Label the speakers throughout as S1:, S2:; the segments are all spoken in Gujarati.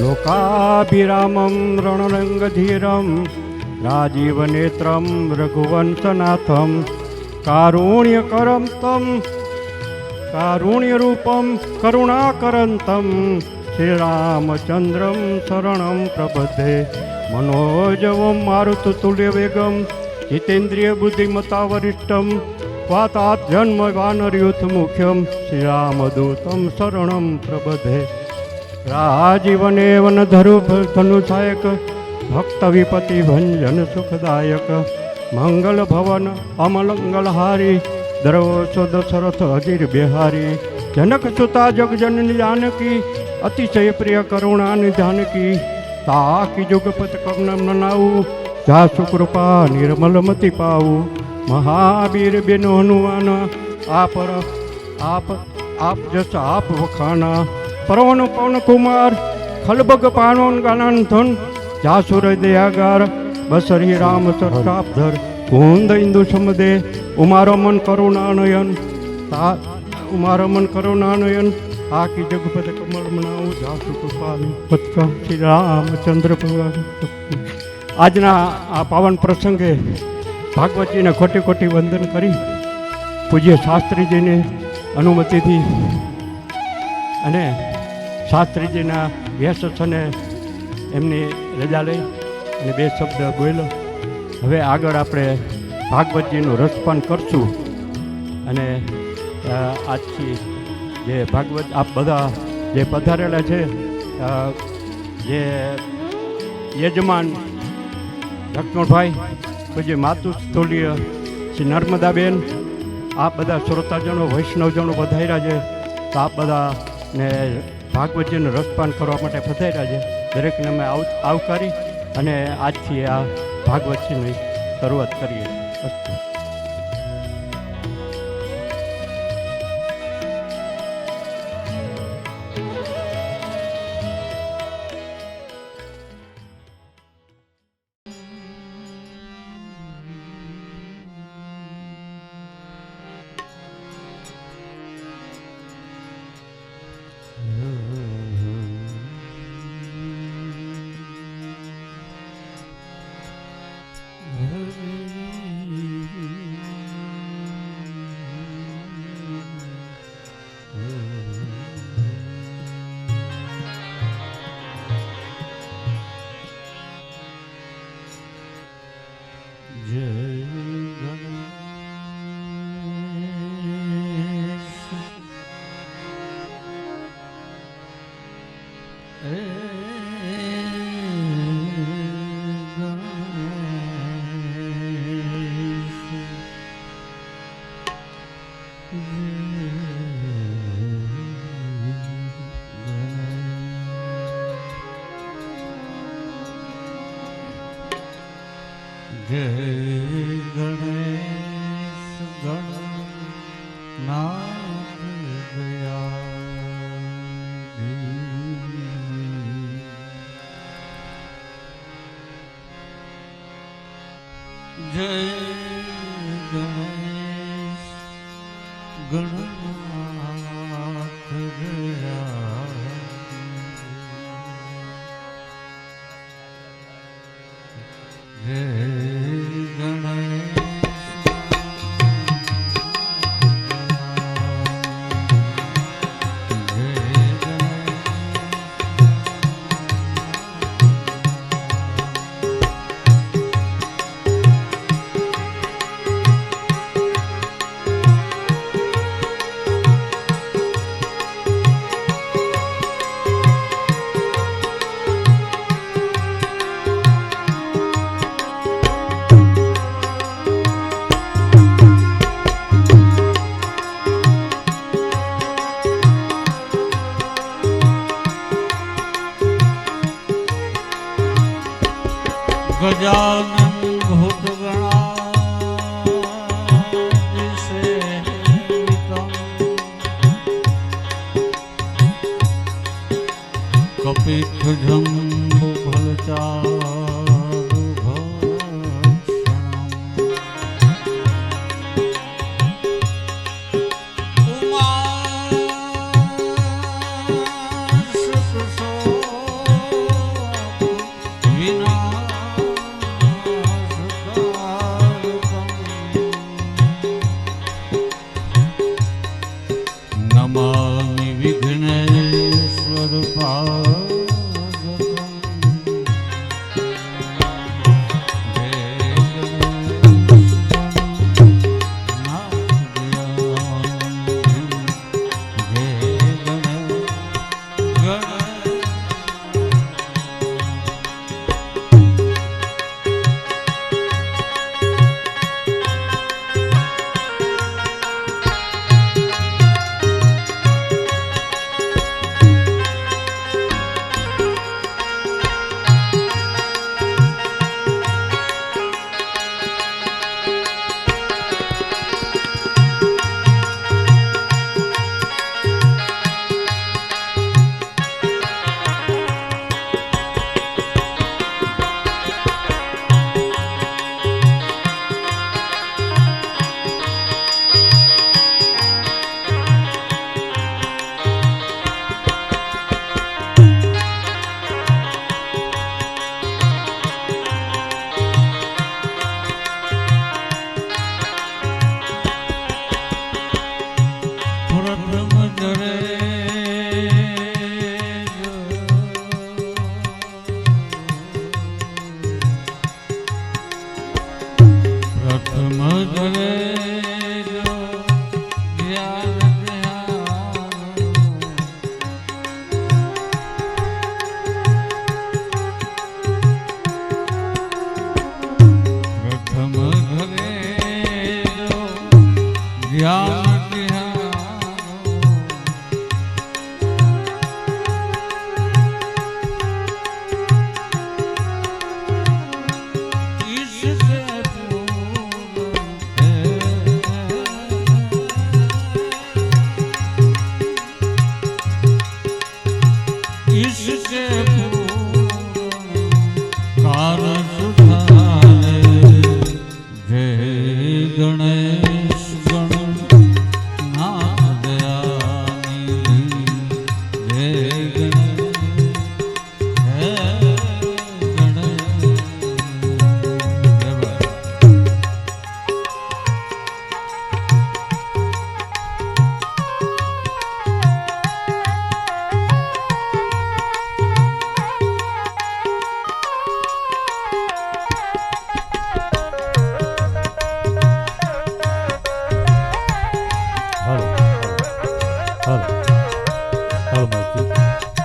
S1: लोकाभिरामं रणरङ्गधीरं राजीवनेत्रं रघुवंशनाथं कारुण्यकरं तं कारुण्यरूपं करुणाकरन्तं श्रीरामचन्द्रं शरणं प्रपद्ये मनोजवं मारुततुल्यवेगं जितेन्द्रियबुद्धिमतावरिष्ठं वातात्जन्मवानरयूथमुख्यं श्रीरामदूतं शरणं प्रपद्ये राजीवनेवन धनुषायक भक्त विपति भंजन सुखदायक मंगल भवन अमंगलहारी द्रवसो दशरथ अजीर बिहारी जनक सुता जगजननी जानकी अतिशय प्रिय करुणा निधानकी ताकि जुगपत कर्ण मनाऊ जासु कृपा निर्मल मति पाऊ महावीर बिनु हनुमान आप जस आप वखाना परवन पवन कुमार खलबग पावन गानंथन जासुर दयागार बसरी राम सरसापधर कुंद इंदु समदे उमारमन करुणानयन आकी जगपत कमल मनाऊ जासु कृपालु पत्का श्री रामचंद्र भगवान। આજના આ પાવન પ્રસંગે ભાગવતજીને કોટી કોટી વંદન કરી પૂજ્ય શાસ્ત્રીજીની અનુમતિથી અને શાસ્ત્રીજીના વ્યસને એમની રજા લઈ અને બે શબ્દ બોલ્યો. હવે આગળ આપણે ભાગવતજીનું રસપાન કરશું અને આજથી જે ભાગવત આપ બધા જે પધારેલા છે જે યજમાન લક્ષ્મણભાઈ પૂજ્ય માતુસ્થોલીય શ્રી નર્મદાબેન આ બધા શ્રોતાજનો વૈષ્ણવજનો પધાર્યા છે તો આપ બધાને ભાગવતજીનું રસપાન કરવા માટે પધાર્યા છે. દરેકને અમે આવકારી અને આજથી આ ભાગવતજીની શરૂઆત કરીએ.
S2: જય ગણેશ ગણનાથ દયાળી જય ગણેશ ગણનાથ દયાળી જય ગજાનન ભૂતગણાધિસેવિતં નમામિ વિઘ્નેશ્વર પાદપં
S3: હાલો હાલો હાલો માજી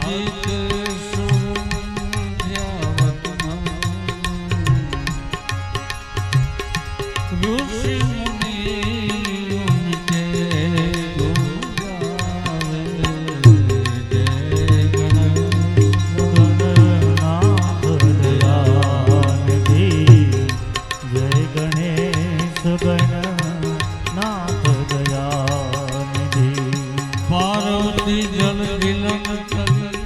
S2: આદિત્ય સૂર્યાવતમ ઋષિ મુનિ ઉનકે ગુજાવે જય
S3: ગણનાથ દયાનિધિ જય ગણેશ ગણનાથ દયાનિધિ
S2: પાર્વતી જલ દિલન તલી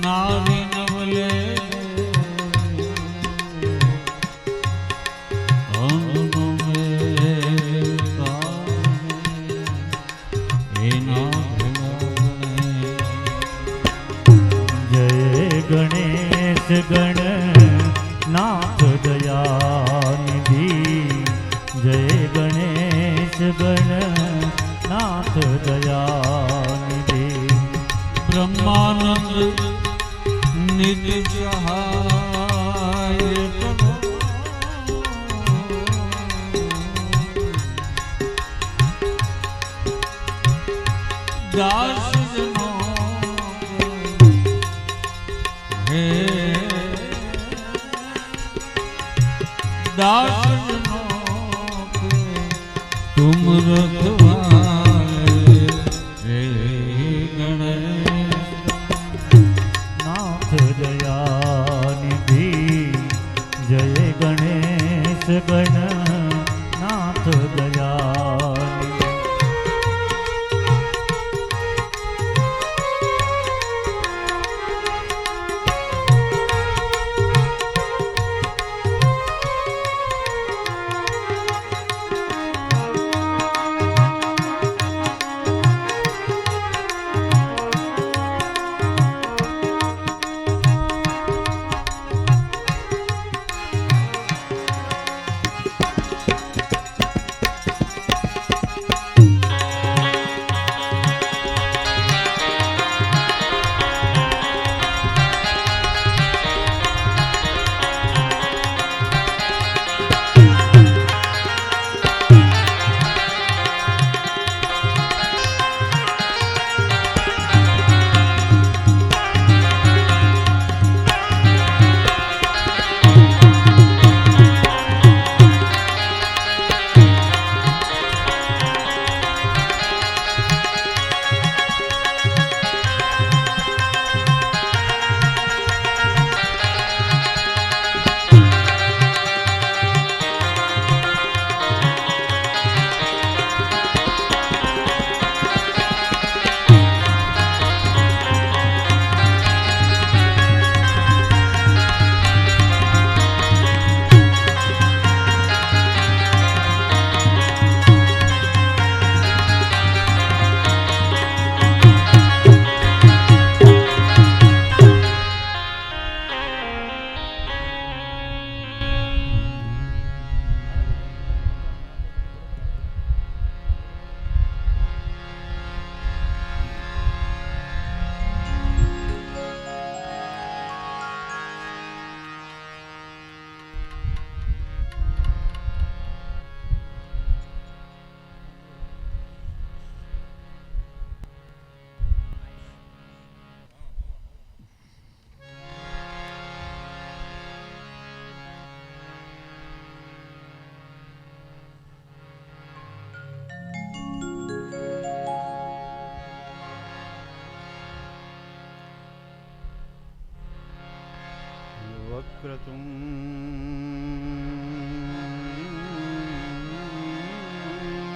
S2: નારી નવલે અંગનો
S3: જય ગણેશ ગણનાથ દયાનિધિ જય ગણેશ ગણનાથ દયાનિધિ
S2: બ્રહ્માનંદ નિધિ સહાય કરો દાસ જનો હે દાસ જનો કે તુમ રખવાલે રે ગણેશ
S3: નાથ દયાનિધિ જય ગણેશ ગણનાથ દયાનિધિ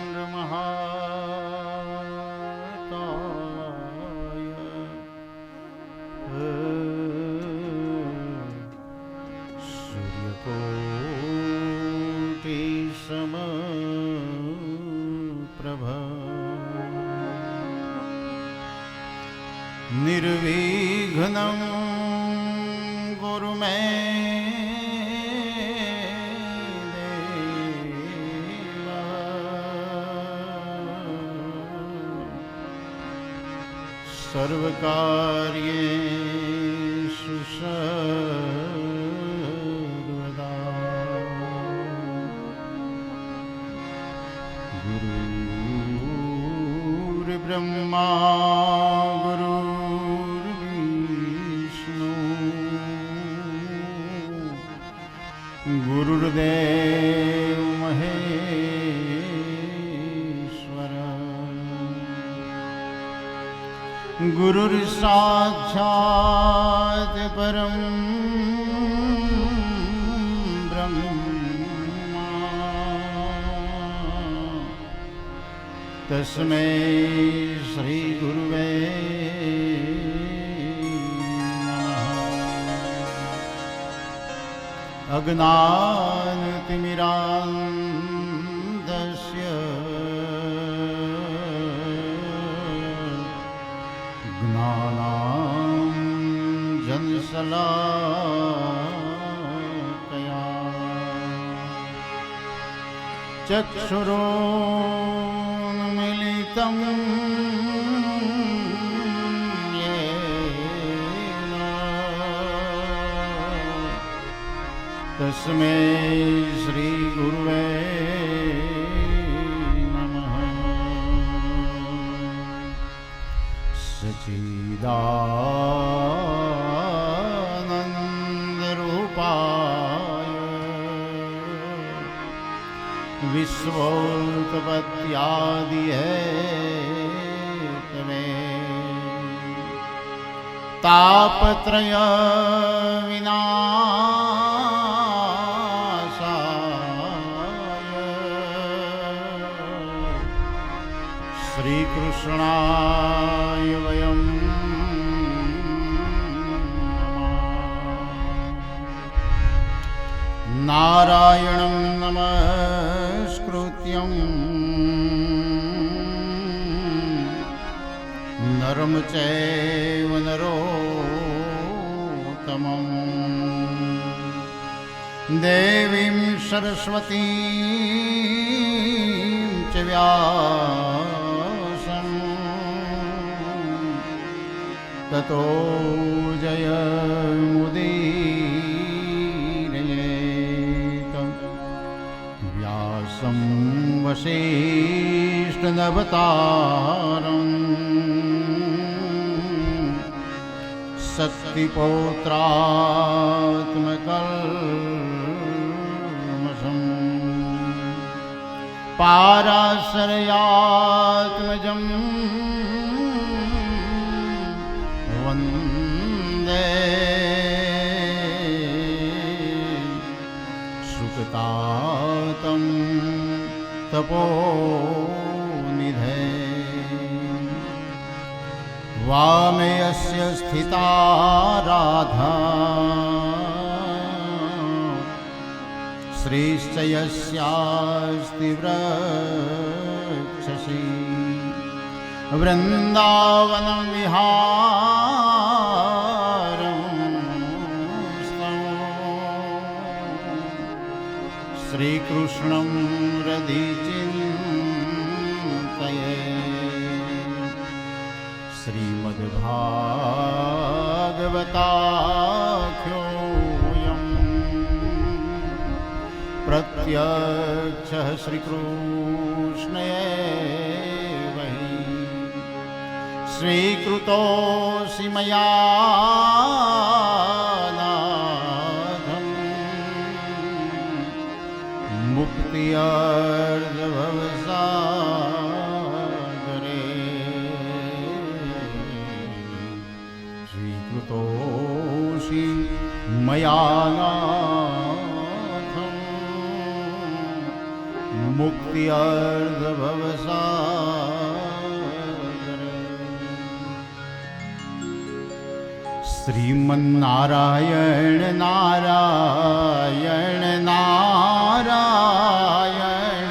S4: વક્રતુંડ મહાકાય સૂર્યકોટિ સમપ્રભા નિર્વિઘ્નં ગુરુ મે સર્વકાર્યેષુ સર્વદા ગુરુર્બ્રહ્મા गुरुर्साक्षात् परं ब्रह्म तस्मै श्री गुरुवे नमः। अज्ञानतिमिरान्धस्य ज्ञानाञ्जनशलाकया चक्षुरोन्मिलितं येन तस्मै श्रीगुरुवे नमः। सच्चिदानन्दरूपाय विश्वोत्पत्त्यादिहेतवे तापत्रय विनाशाय श्रीकृष्णाय वयं नमः। नारायणं नमस्कृत्यं नरं चैव नरोत्तमं देवीं सरस्वतीं च व्यासं ततो जयमुदीरयेत्। व्यासं वसिष्ठनवतारम् शक्तिपौत्रात्मकल्मषम् पाराशर्यात्मजं वन्दे सुखतातं तपोनिधे। वामे यस्य स्थिता राधा श्रीश्च यस्यास्ति वक्षसि वृन्दावनं विहारं श्रीकृष्णं हृदिचिन्तये। श्रीमद्भागवताख्योऽयं प्रत्यक्षः श्रीकृष्णेव हि स्वीकृतोऽसि मया नाथं मुक्त्यर्थभवसागरे। स्वीकृतोऽसि मया नाथं मुक्त्यर्थभवसागरे। श्रीमन्नारायण नारायण नारायण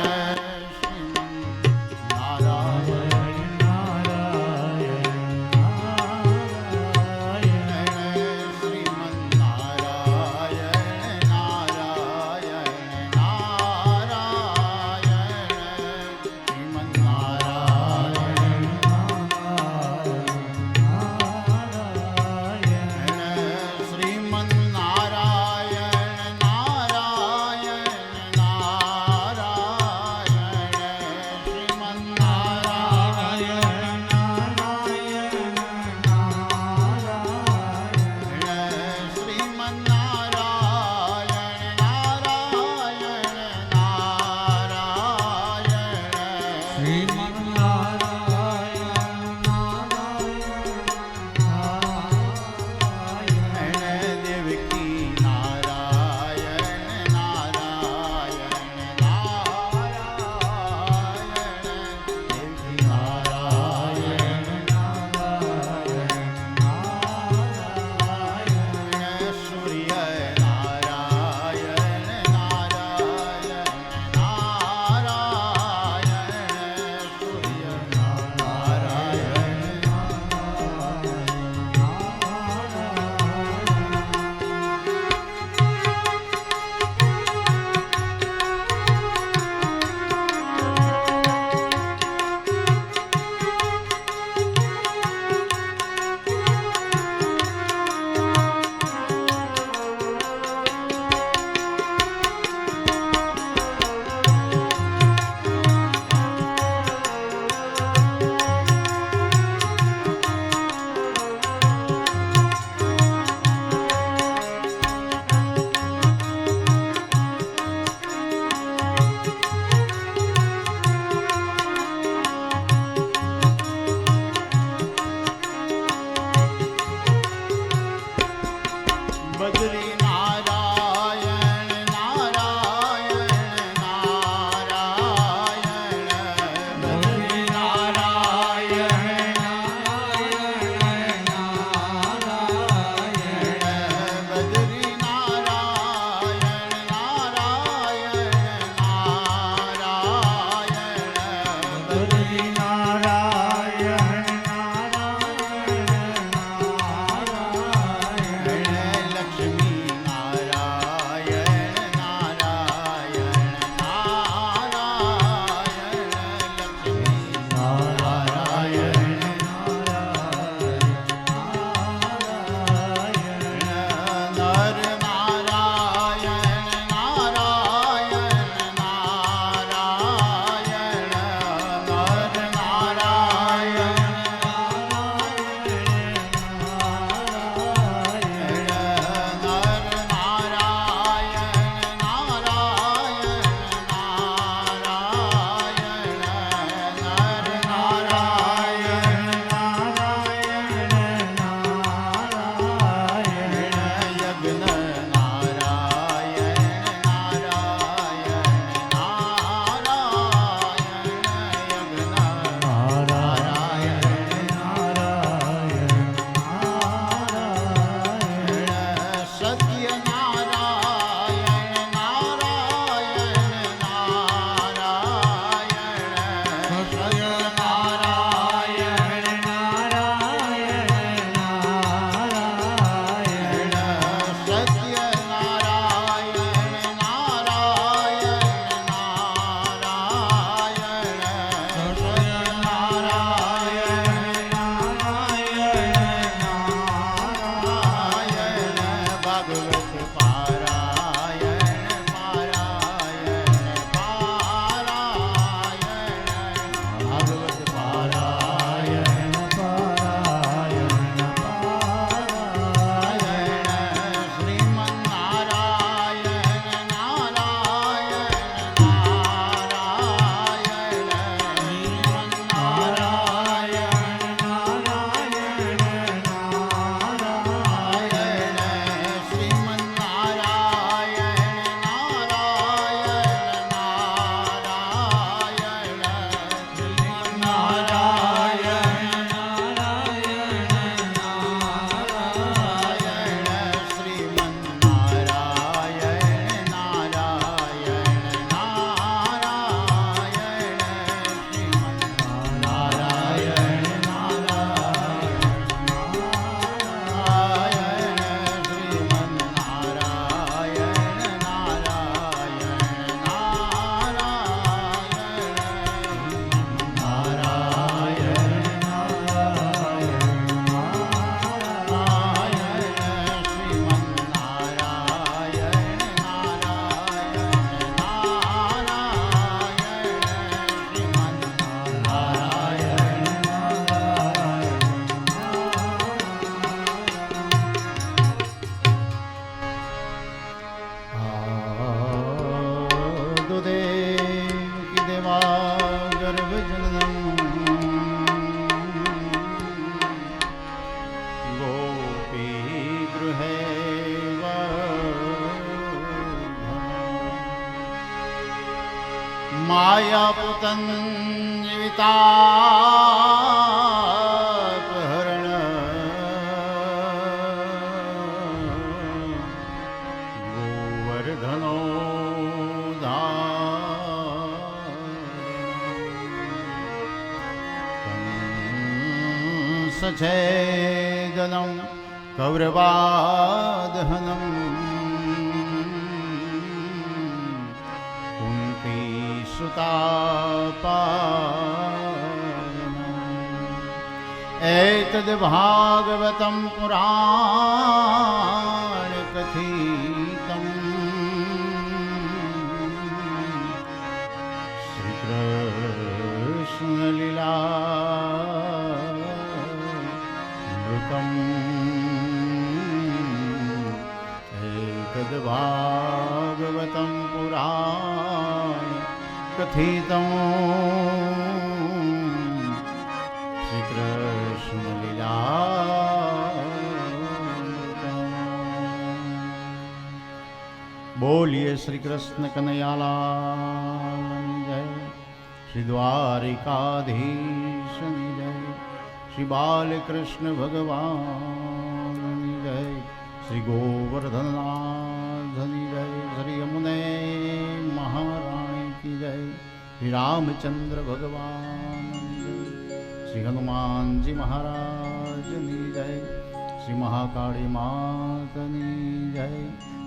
S4: પુતન જીવિતાપહરણ ગોવર્ધનો સછેદનમ કૌરવાદહનમ કુંતી સુતાપાલનમ એતદ ભાગવતમ પુરાણ કથિતમ શ્રી કૃષ્ણ લીલા એતદ ભાગવતમ પુરાણ કથિતમ શ્રી કૃષ્ણ લીલા બોલીએ શ્રી કૃષ્ણ કનૈયાલાલ જય શ્રી દ્વારિકાધીશની જય શ્રી બાલકૃષ્ણ ભગવાનની જય શ્રી ગોવર્ધનનાથની જય શ્રી યમુને મહારાણી કી જય શ્રી રામચંદ્ર ભગવાનની જય શ્રી હનુમાનજી મહારાજની જય શ્રી મહાકાળી માતની જય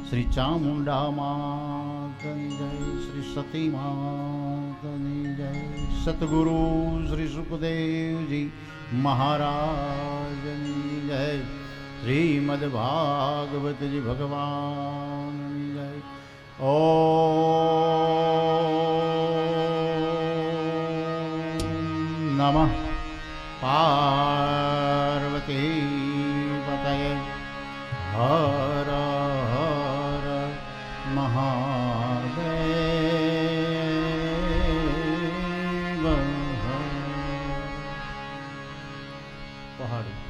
S4: શ્રી ચામુંડા માતની જય શ્રી સતી માતની જય સતગુરુ શ્રી સુખદેવજી મહારાજની જય શ્રીમદ ભાગવતજી ભગવાનની જય ઓમ નમઃ પાર્વતી પતયે હર હર મહાદેવ પહાડી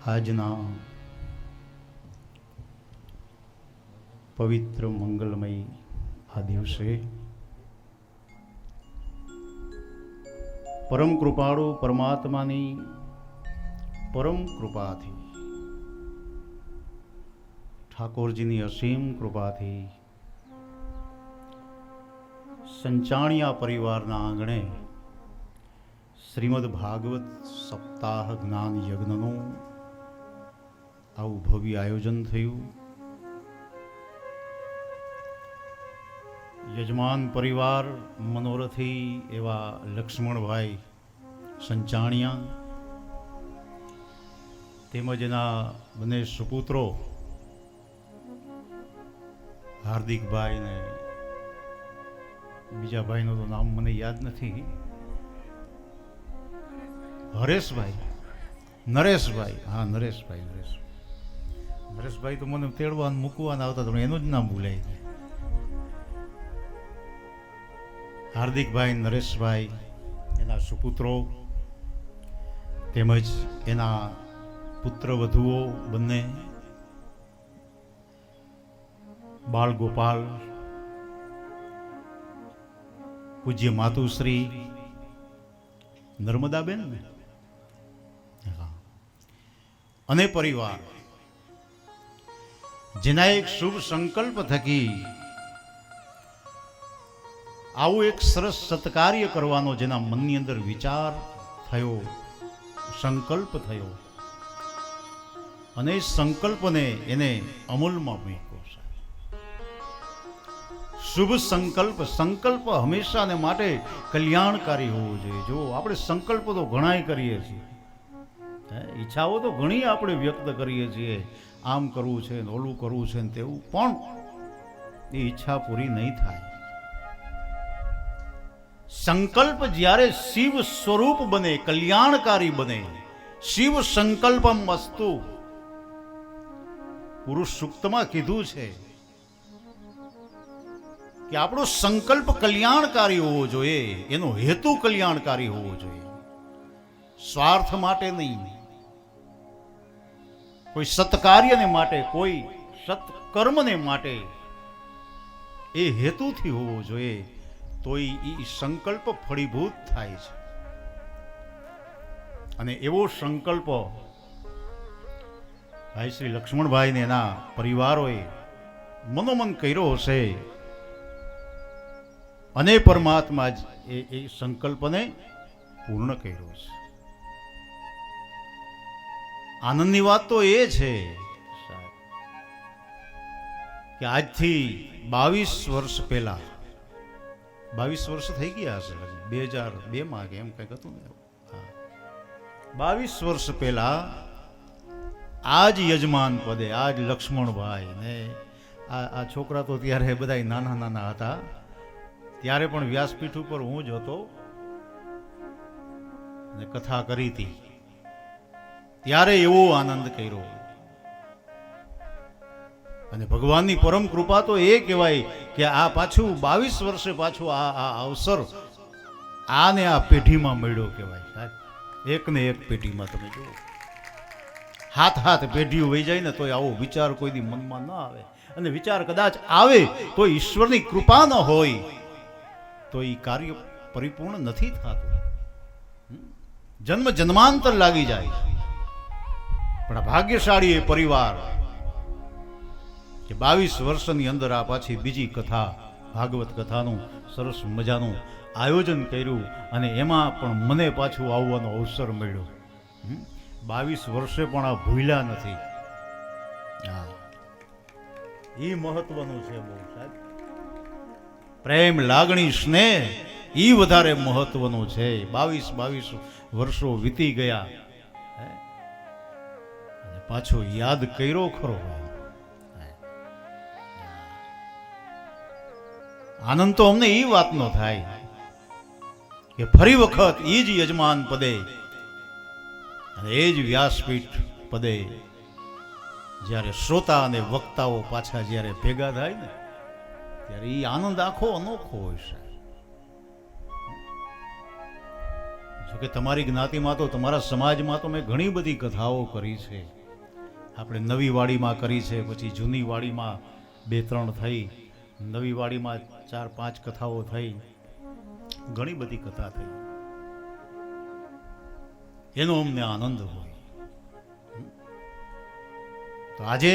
S4: આજના પવિત્ર મંગલમય આ દિવસે પરમ કૃપાળુ પરમાત્માની પરમ કૃપાથી, ઠાકોરજીની અસીમ કૃપાથી સંચાણિયા પરિવારના આંગણે શ્રીમદ ભાગવત સપ્તાહ જ્ઞાન યજ્ઞનું આવું ભવ્ય આયોજન થયું. યજમાન પરિવાર મનોરથી એવા લક્ષ્મણભાઈ સંચાણિયા તેમજ એના બંને સુપુત્રો હાર્દિકભાઈ ને બીજા ભાઈનું તો નામ મને યાદ નથી, હરેશભાઈ, નરેશભાઈ, હા નરેશભાઈ તો મને તેડવા મૂકવાના આવતા તો એનું જ નામ ભૂલાઈ ગયું. હાર્દિકભાઈ, નરેશભાઈ, એના સુપુત્રો તેમજ એના પુત્ર વધુઓ બંને, બાળ ગોપાલ, પૂજ્ય માતુશ્રી નર્મદાબેન અને પરિવાર, જેના એક શુભ સંકલ્પ થકી આવું એક સરસ સત્કાર્ય કરવાનો જેના મનની અંદર વિચાર થયો, સંકલ્પ થયો અને સંકલ્પને એને અમલમાં મૂક્યો. શુભ સંકલ્પ હંમેશાને માટે કલ્યાણકારી હોવો જોઈએ. જો આપણે સંકલ્પ તો ઘણાય કરીએ છીએ, ઈચ્છાઓ તો ઘણી આપણે વ્યક્ત કરીએ છીએ, આમ કરવું છે ને ઓલું કરવું છે ને તેવું, પણ એ ઈચ્છા પૂરી નહીં થાય. સંકલ્પ જ્યારે શિવ સ્વરૂપ બને, કલ્યાણકારી બને, શિવ સંકલ્પમ અસ્તુ, પુરુષ સૂક્તમાં કીધું છે કે આપણો સંકલ્પ કલ્યાણકારી હોવો જોઈએ, એનો હેતુ કલ્યાણકારી હોવો જોઈએ, સ્વાર્થ માટે નહીં, કોઈ સત્કાર્યને માટે, કોઈ સત્કર્મને માટે, એ હેતુથી હોવો જોઈએ, તો એ સંકલ્પ ફળીભૂત થાય છે. અને એવો સંકલ્પ ભાઈ શ્રી લક્ષ્મણભાઈ ને એના પરિવારોએ મનોમન કર્યો હશે અને પરમાત્મા જ એ સંકલ્પને પૂર્ણ કર્યો છે. આનંદની વાત તો એ છે કે આજથી 22 વર્ષ પહેલા, 22 વર્ષ થઈ ગયા હશે, 2002 કે એમ કંઈક હતું ને, 22 વર્ષ પહેલા આજ યજમાન પદે, આજ લક્ષ્મણભાઈ ને આ છોકરા તો ત્યારે બધા નાના નાના હતા, ત્યારે પણ વ્યાસપીઠ ઉપર હું જ હતો ને કથા કરી હતી. ત્યારે એવો આનંદ કર્યો. અને ભગવાનની પરમ કૃપા તો એ કહેવાય કે આ પાછું 22 વર્ષે પાછું આ અવસર આને આ પેઢીમાં મળ્યો કહેવાય. સાહેબ, એક ને એક પેઢીમાં તમે જુઓ, હાથ પેઢીઓ વહી જાય ને તોય આવો વિચાર કોઈની મનમાં ન આવે, અને વિચાર કદાચ આવે તો ઈશ્વરની કૃપા ન હોય તો એ કાર્ય પરિપૂર્ણ નથી થતું. જન્મ જન્માંતર લાગી જાય. પણ આ ભાગ્યશાળી એ પરિવાર કે 22 વર્ષની અંદર આ પાછી બીજી કથા, ભાગવત કથાનું સરસ મજાનું આયોજન કર્યું, અને એમાં પણ મને પાછું આવવાનો અવસર મળ્યો. 22 વર્ષે પણ આ ભૂલ્યા નથી. એ મહત્વનું છે બહુ સાહેબ. પ્રેમ, લાગણી, સ્નેહ એ વધારે મહત્વનું છે. 22 વર્ષો વીતી ગયા અને પાછો યાદ કર્યો ખરો. આનંદ તો અમને એ વાતનો થાય કે ફરી વખત એ જ યજમાન પદે અને એ જ વ્યાસપીઠ પદે જ્યારે શ્રોતા અને વક્તાઓ પાછા જ્યારે ભેગા થાય ને, ત્યારે એ આનંદ આખો અનોખો હોય છે. કે તમારી જ્ઞાતિમાં તો તમારા સમાજમાં તો મેં ઘણી બધી કથાઓ કરી છે. આપણે નવી વાડીમાં કરી છે, પછી જૂની વાડીમાં 2-3 થઈ, નવી વાડીમાં 4-5 કથાઓ થઈ, ઘણી બધી કથા થઈ. એનો અમને આનંદ હોય. તો આજે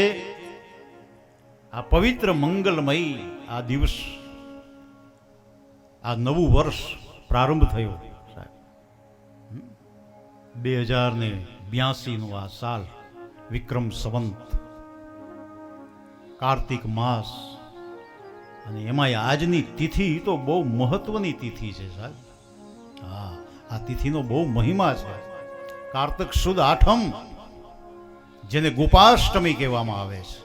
S4: આ પવિત્ર મંગલમય આ દિવસ, આ નવું વર્ષ પ્રારંભ થયો સાહેબ. 2082 આ સાલ, વિક્રમ સંવંત, કાર્તિક માસ, અને એમાં આજની તિથિ તો બહુ મહત્વની તિથિ છે સાહેબ. હા, આ તિથિનો બહુ મહિમા છે. કાર્તિક સુદ આઠમ, જેને ગોપાષ્ટમી કહેવામાં આવે છે.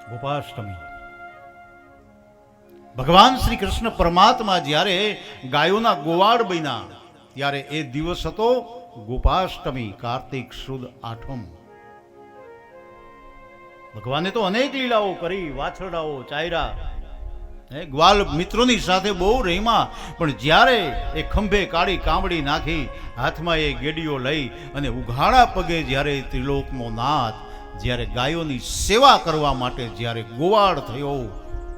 S4: ગોપાષ્ટમી, ભગવાન શ્રી કૃષ્ણ પરમાત્મા જ્યારે ગાયોના ગોવાળ બન્યા ત્યારે એ દિવસ હતો ગોપાષ્ટમી, કાર્તિક સુદ આઠમ. ભગવાને તો અનેક લીલાઓ કરી, વાછરડાઓ ચાયરા, ગ્વાલ મિત્રોની સાથે બહુ રહીમાં, પણ જ્યારે એ ખંભે કાળી કામડી નાખી, હાથમાં એ ગેડીઓ લઈ અને ઉઘાડા પગે જ્યારે ત્રિલોકનો નાથ, જ્યારે ગાયોની સેવા કરવા માટે જ્યારે ગોવાળ થયો,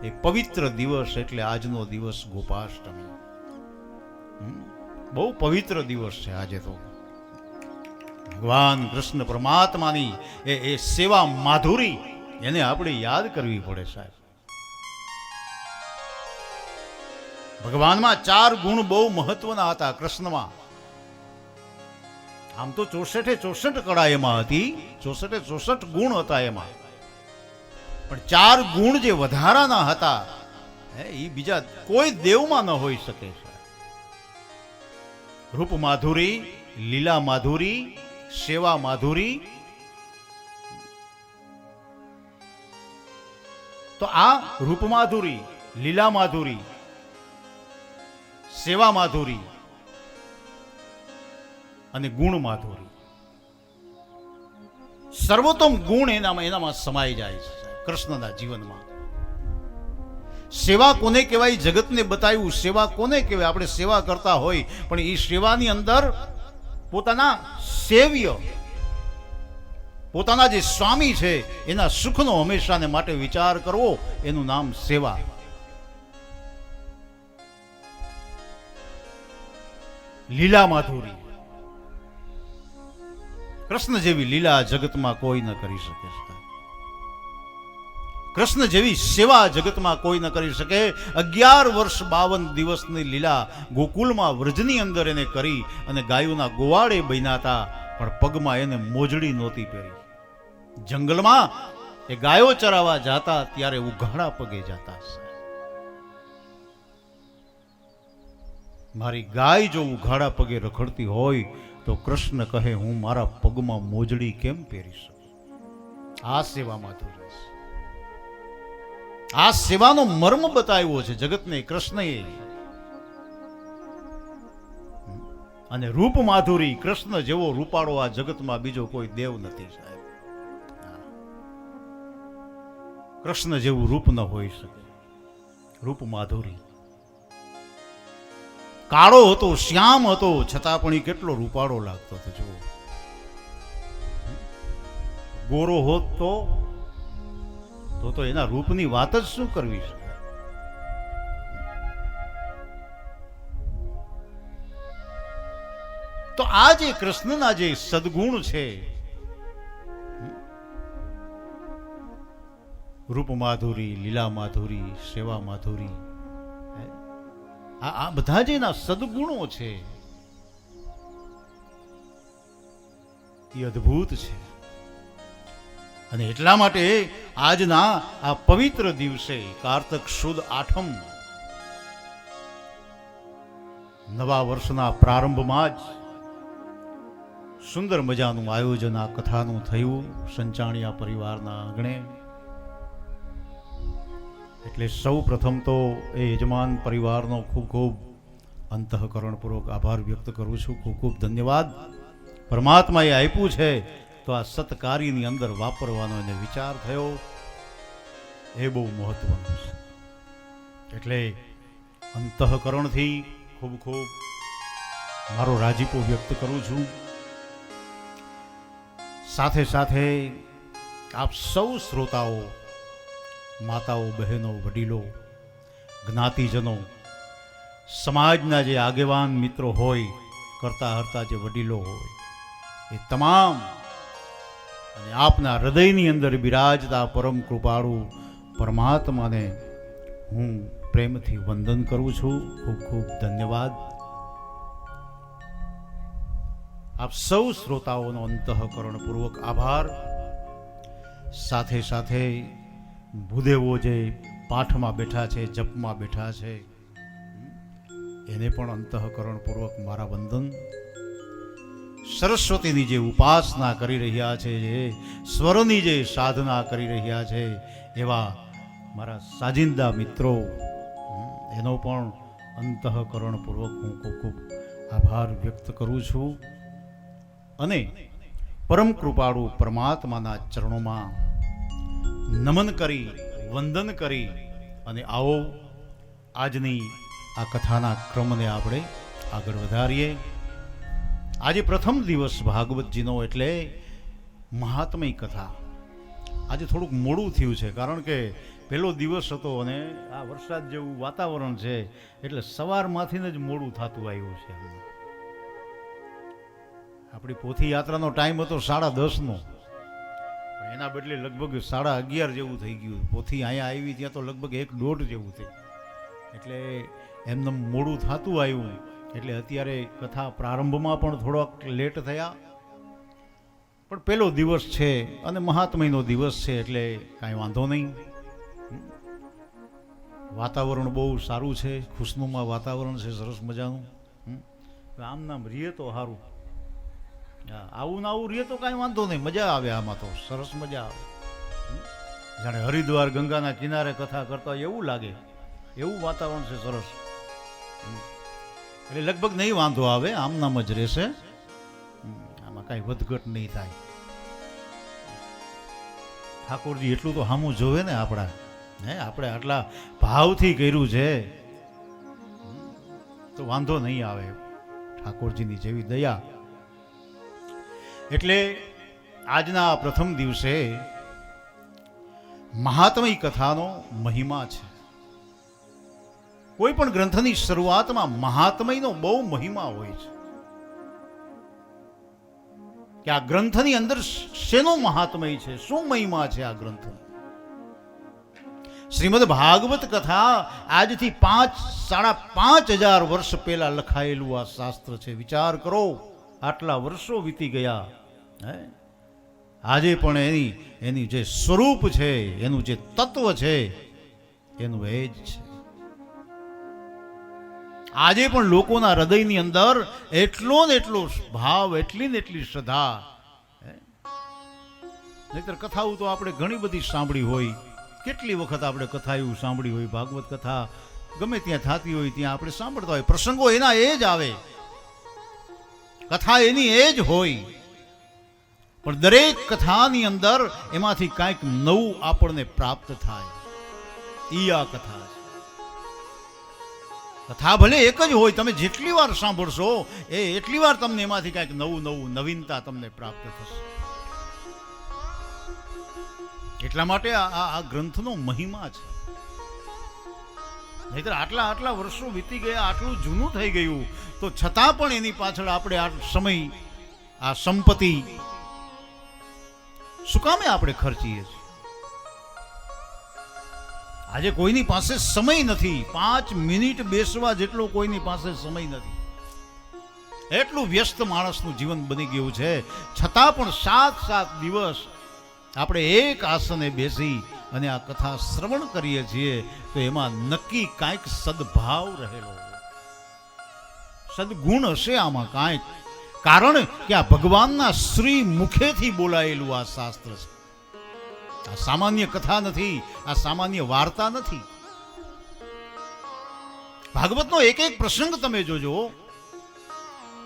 S4: એ પવિત્ર દિવસ એટલે આજનો દિવસ ગોપાષ્ટમી. બહુ પવિત્ર દિવસ છે આજે તો. ભગવાન કૃષ્ણ પરમાત્માની એ સેવા માધુરી એને આપણે યાદ કરવી પડે સાહેબ. ભગવાનમાં 4 ગુણ બહુ મહત્વના હતા કૃષ્ણમાં. આમ તો 64 કળા એમાં હતી, 64 ગુણ હતા એમાં, પણ 4 ગુણ જે વધારાના હતા એ બીજા કોઈ દેવમાં ન હોઈ શકે. રૂપ માધુરી, લીલા માધુરી, સેવા માધુરી. તો આ રૂપ માધુરી, લીલા માધુરી, સેવા માધુરી અને ગુણ માધુરી, સર્વોત્તમ ગુણ એનામાં સમાઈ જાય છે કૃષ્ણના જીવનમાં. સેવા કોને કહેવાય? જગતને બતાવ્યું સેવા કોને કહેવાય. આપણે સેવા કરતા હોય પણ એ સેવાની અંદર પોતાના સેવ્ય, પોતાના જે સ્વામી છે એના સુખનો હંમેશાને માટે વિચાર કરવો, એનું નામ સેવા. લીલા માધુરી, કૃષ્ણ જેવી લીલા જગતમાં કોઈ ન કરી શકે. કૃષ્ણ જેવી સેવા જગતમાં કોઈ ન કરી શકે. 11 વર્ષ 52 દિવસની લીલા ગોકુલમાં વ્રજની અંદર એને કરી, અને ગાયોના ગોવાળે બન્યા, પણ પગમાં એને મોજડી નહોતી પહેરી. જંગલમાં એ ગાયો ચરાવવા જાતા ત્યારે ઉઘાડા પગે જાતા. મારી ગાય જો ઉઘાડા પગે રખડતી હોય તો કૃષ્ણ કહે, હું મારા પગમાં મોજડી કેમ પહેરી શકું? આ સેવામાં તો આ સેવાનો મર્મ બતાવ્યો છે જગતને કૃષ્ણએ. અને રૂપ માધુરી, કૃષ્ણ જેવો રૂપાળો આ જગતમાં બીજો કોઈ દેવ નથી સાહેબ. કૃષ્ણ જેવું રૂપ ન હોઈ શકે. રૂપ માધુરી, કાળો હતો, શ્યામ હતો, છતાં પણ એ કેટલો રૂપાળો લાગતો હતો. જો ગોરો હોત તો એના રૂપની વાત જ શું કરવી છે. તો આ જે કૃષ્ણના જે સદગુણ છે, રૂપ માધુરી, લીલા માધુરી, સેવા માધુરી, આ બધા જે એના સદગુણો છે એ અદ્ભુત છે. અને એટલા માટે આજના આ પવિત્ર દિવસે, કાર્તક સુદ આઠમ, નવા વર્ષના પ્રારંભમાં જ સુંદર મજાનું આયોજન આ કથાનું થયું સંચાણિયા પરિવારના આંગણે. એટલે સૌ પ્રથમ તો એ યજમાન પરિવારનો ખૂબ ખૂબ અંતઃકરણપૂર્વક આભાર વ્યક્ત કરું છું. ખૂબ ખૂબ ધન્યવાદ. પરમાત્માએ આપ્યું છે તો આ સત્કાર્યની અંદર વાપરવાનો એને વિચાર થયો, એ બહુ મહત્વનું છે. એટલે અંતઃકરણથી ખૂબ ખૂબ મારો રાજીપો વ્યક્ત કરું છું. સાથે સાથે આપ સૌ શ્રોતાઓ, માતાઓ, બહેનો, વડીલો, જ્ઞાતિજનો, સમાજના જે આગેવાન મિત્રો હોય, કરતા હરતા જે વડીલો હોય, એ તમામ અને આપના હૃદયની અંદર બિરાજતા પરમ કૃપાળુ પરમાત્માને હું પ્રેમથી વંદન કરું છું. ખૂબ ખૂબ ધન્યવાદ. આપ સૌ શ્રોતાઓનો અંતઃકરણપૂર્વક આભાર. સાથે સાથે ભૂદેવો જે પાઠમાં બેઠા છે, જપમાં બેઠા છે, એને પણ અંતઃકરણપૂર્વક મારા વંદન. સરસ્વતીની જે ઉપાસના કરી રહ્યા છે, જે સ્વરની જે સાધના કરી રહ્યા છે, એવા મારા સાજિંદા મિત્રો, એનો પણ અંતઃકરણપૂર્વક હું ખૂબ ખૂબ આભાર વ્યક્ત કરું છું. અને પરમ કૃપાળુ પરમાત્માના ચરણોમાં નમન કરી, વંદન કરી અને આવો આજની આ કથાના ક્રમને આપણે આગળ વધારીએ. આજે પ્રથમ દિવસ ભાગવતજીનો, એટલે મહાત્મય કથા. આજે થોડુંક મોડું થયું છે, કારણ કે પહેલો દિવસ હતો અને આ વરસાદ જેવું વાતાવરણ છે, એટલે સવારમાંથી જ મોડું થતું આવ્યું છે. આપણી પોથી યાત્રાનો ટાઈમ હતો 10:30નો, એના બદલે લગભગ 11:30 જેવું થઈ ગયું. પોથી અહીંયા આવી ત્યાં તો લગભગ 1:30 જેવું થયું, એટલે એમને મોડું થતું આવ્યું. એટલે અત્યારે કથા પ્રારંભમાં પણ થોડોક લેટ થયા, પણ પહેલો દિવસ છે અને મહાત્મયનો દિવસ છે, એટલે કાંઈ વાંધો નહીં. વાતાવરણ બહુ સારું છે, ખુશનુમા વાતાવરણ છે, સરસ મજાનું. આમ નામ રીએ તો સારું, આવું ના આવું રીએ તો કાંઈ વાંધો નહીં, મજા આવે. આમાં તો સરસ મજા આવે. જાણે હરિદ્વાર ગંગાના કિનારે કથા કરતા હોય એવું લાગે, એવું વાતાવરણ છે સરસ. એટલે લગભગ નહીં વાંધો આવે, આમ નામ જ રહેશે. આમાં કાંઈ વધઘટ નહીં થાય. ઠાકોરજી એટલું તો સામું જોવે ને આપણા, આપણે આટલા ભાવથી કર્યું છે તો વાંધો નહીં આવે. ઠાકોરજીની જેવી દયા. એટલે આજના પ્રથમ દિવસે મહાત્મય કથાનો મહિમા છે. કોઈ પણ ગ્રંથની શરૂઆતમાં મહાત્મયનો બહુ મહિમા હોય છે, કે આ ગ્રંથની અંદર શેનો મહાત્મય છે, શું મહિમા છે આ ગ્રંથ. શ્રીમદ ભાગવત કથા આજથી 5,500 વર્ષ પહેલા લખાયેલું આ શાસ્ત્ર છે. વિચાર કરો, આટલા વર્ષો વીતી ગયા, આજે પણ એની જે સ્વરૂપ છે, એનું જે તત્વ છે, એનું એ જ છે. આજે પણ લોકોના હૃદયની અંદર એટલો ને એટલો ભાવ, એટલી ને એટલી શ્રદ્ધા. નહીતર કથાઓ તો આપણે ઘણી બધી સાંભળી હોય, કેટલી વખત આપણે કથાઓ સાંભળી હોય. ભાગવત કથા ગમે ત્યાં થતી હોય ત્યાં આપણે સાંભળતા હોય. પ્રસંગો એના એ જ આવે, કથા એની એ જ હોય, પણ દરેક કથાની અંદર એમાંથી કાંઈક નવું આપણને પ્રાપ્ત થાય. ઈ આ કથા છે. કથા ભલે એક જ હોય, તમે જેટલી વાર સાંભળશો એટલી વાર તમને એમાંથી કાંઈક નવું નવીનતા તમને પ્રાપ્ત થશે. એટલા માટે આ ગ્રંથનો મહિમા છે. નહીતર આટલા વર્ષો વીતી ગયા, આટલું જૂનું થઈ ગયું, તો છતાં પણ એની પાછળ આપણે આ સમય, આ સંપત્તિ શું કામે આપણે ખર્ચીએ છીએ. આજે કોઈની પાસે સમય નથી, 5 મિનિટ બેસવા જેટલો કોઈની પાસે સમય નથી. એટલું વ્યસ્ત માણસનું જીવન બની ગયું છે. છતાં પણ 7 દિવસ આપણે એક આસને બેસી અને આ કથા શ્રવણ કરીએ છીએ, તો એમાં નક્કી કાંઈક સદભાવ રહેલો, સદગુણ હશે આમાં કાંઈક. કારણ કે આ ભગવાનના શ્રી મુખેથી બોલાયેલું આ શાસ્ત્ર છે. આ સામાન્ય કથા નથી, આ સામાન્ય વાર્તા નથી. ભાગવતનો એક એક પ્રસંગ તમે જોજો,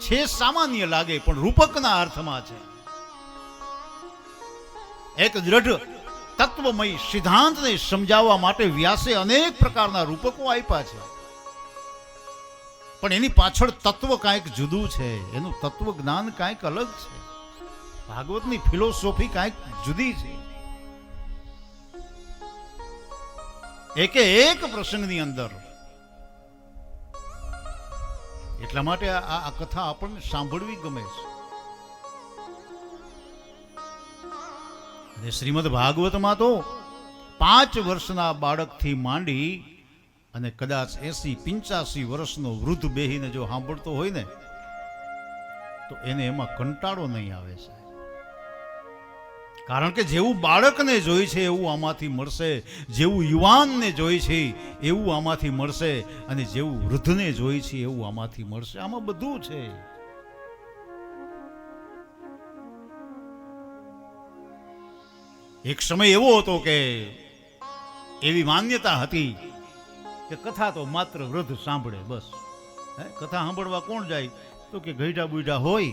S4: છે સામાન્ય લાગે પણ રૂપકના અર્થમાં છે. એક દ્રઢ તત્વમય સિદ્ધાંતને સમજાવવા માટે વ્યાસે અનેક પ્રકારના રૂપકો આપ્યા છે. પણ એની પાછળ તત્વ કાંઈક જુદું છે, એનું તત્વ જ્ઞાન કાંઈક અલગ છે. ભાગવતની ફિલોસોફી કાંઈક જુદી છે. એકે એક પ્રસંગની અંદર. એટલા માટે આ કથા આપણને સાંભળવી ગમે છે. અને શ્રીમદ ભાગવતમાં તો 5 વર્ષના બાળકથી માંડી અને કદાચ 80-85 વર્ષનો વૃદ્ધ બેહીને જો સાંભળતો હોય ને તો એને એમાં કંટાળો નહીં આવે છે. કારણ કે જેવું બાળકને જોઈ છે એવું આમાંથી મળશે, જેવું યુવાનને જોઈ છે એવું આમાંથી મળશે, અને જેવું વૃદ્ધને જોઈ છે એવું આમાંથી મળશે. આમાં બધું છે. એક સમય એવો હતો કે એવી માન્યતા હતી કે કથા તો માત્ર વૃદ્ધ સાંભળે, બસ. કથા સાંભળવા કોણ જાય? તો કે ગઈઢા બુઈઢા હોય,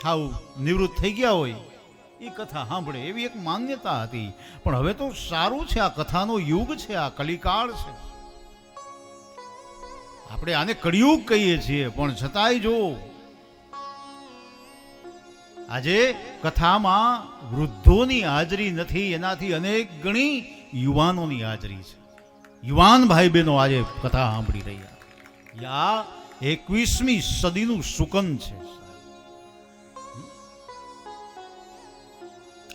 S4: હાવ નિવૃત્ત થઈ ગયા હોય, એ કથા સાંભળે, એવી એક માન્યતા હતી. પણ હવે તો સારું છે, આ કથાનો યુગ છે, આ કલિકાળ છે. આપણે આને કળિયુગ કહીએ છીએ, પણ છતાંય જો આજે કથામાં વૃદ્ધોની હાજરી નથી, એનાથી અનેક ગણી યુવાનોની હાજરી છે. યુવાન ભાઈ બહેનો આજે કથા સાંભળી રહ્યા. આ 21મી સદીનું સુકન છે.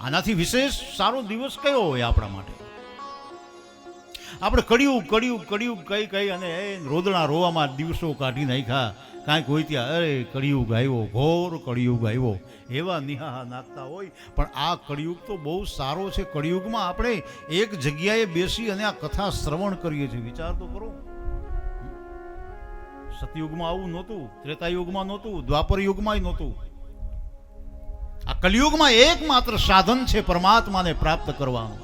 S4: આનાથી વિશેષ સારો દિવસ કયો હોય આપણા માટે? આપણે કળિયુગ કળિયુગ કળિયુગ કઈ અને રોદણા રોવામાં દિવસો કાઢી નાખ્યા. કાંઈક હોય ત્યાં અરે કળિયુગ આવ્યો, ઘોર કળિયુગ આવ્યો, એવા નિહાહા નાખતા હોય. પણ આ કળિયુગ તો બહુ સારો છે. કળિયુગમાં આપણે એક જગ્યાએ બેસી અને આ કથા શ્રવણ કરીએ છીએ. વિચાર તો કરો. સતયુગમાં આવું નહોતું, ત્રેતાયુગમાં નહોતું, દ્વાપર યુગમાં નહોતું. આ કલિયુગમાં એકમાત્ર સાધન છે પરમાત્માને પ્રાપ્ત કરવાનું.